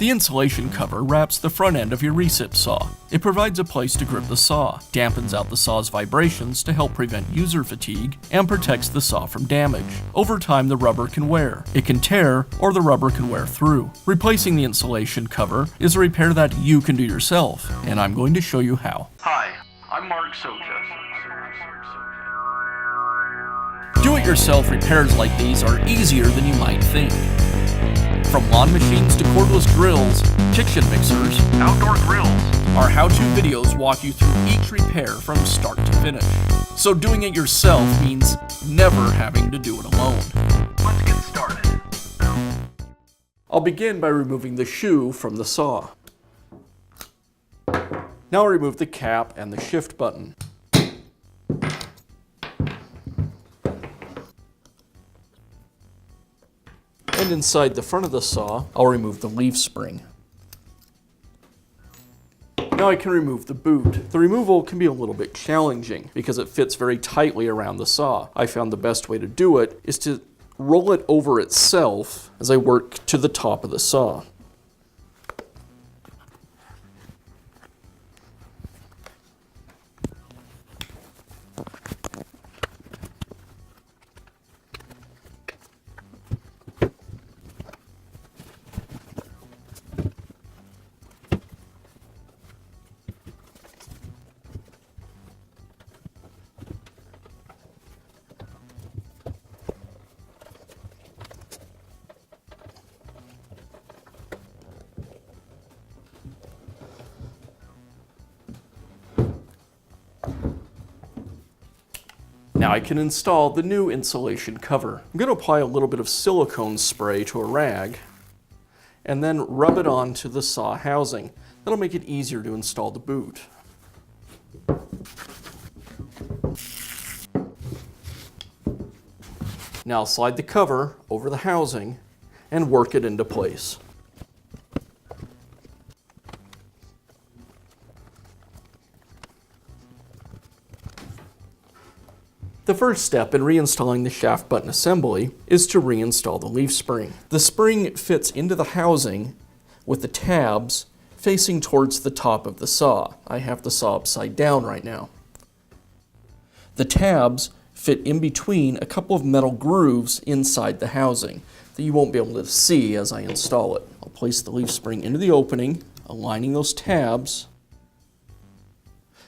The insulation cover wraps the front end of your recip saw. It provides a place to grip the saw, dampens out the saw's vibrations to help prevent user fatigue, and protects the saw from damage. Over time, the rubber can wear. It can tear, or the rubber can wear through. Replacing the insulation cover is a repair that you can do yourself, and I'm going to show you how. Hi, I'm Mark Socha. Do-it-yourself repairs like these are easier than you might think. From lawn machines to cordless drills, kitchen mixers, Outdoor grills. our how-to videos walk you through each repair from start to finish. So doing it yourself means never having to do it alone. Let's get started. I'll begin by removing the shoe from the saw. Now I'll remove the cap and the shift button. And inside the front of the saw, I'll remove the leaf spring. Now I can remove the boot. The removal can be a little bit challenging because it fits very tightly around the saw. I found the best way to do it is to roll it over itself as I work to the top of the saw. Now I can install the new insulation cover. I'm going to apply a little bit of silicone spray to a rag and then rub it onto the saw housing. That'll make it easier to install the boot. Now I'll slide the cover over the housing and work it into place. The first step in reinstalling the shaft button assembly is to reinstall the leaf spring. The spring fits into the housing with the tabs facing towards the top of the saw. I have the saw upside down right now. The tabs fit in between a couple of metal grooves inside the housing that you won't be able to see as I install it. I'll place the leaf spring into the opening, aligning those tabs,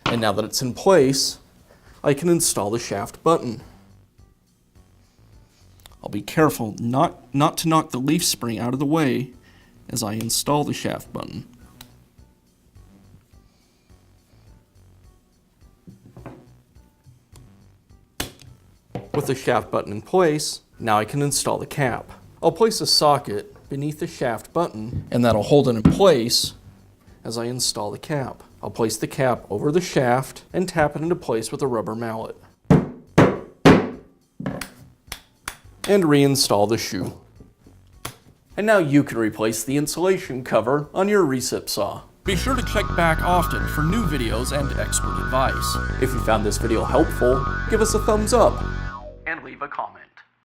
and now that it's in place, I can install the shaft button. I'll be careful not to knock the leaf spring out of the way as I install the shaft button. With the shaft button in place, now I can install the cap. I'll place a socket beneath the shaft button and that'll hold it in place as I install the cap. I'll place the cap over the shaft and tap it into place with a rubber mallet. And reinstall the shoe. And now you can replace the insulation cover on your recip saw. Be sure to check back often for new videos and expert advice. If you found this video helpful, give us a thumbs up. And leave a comment.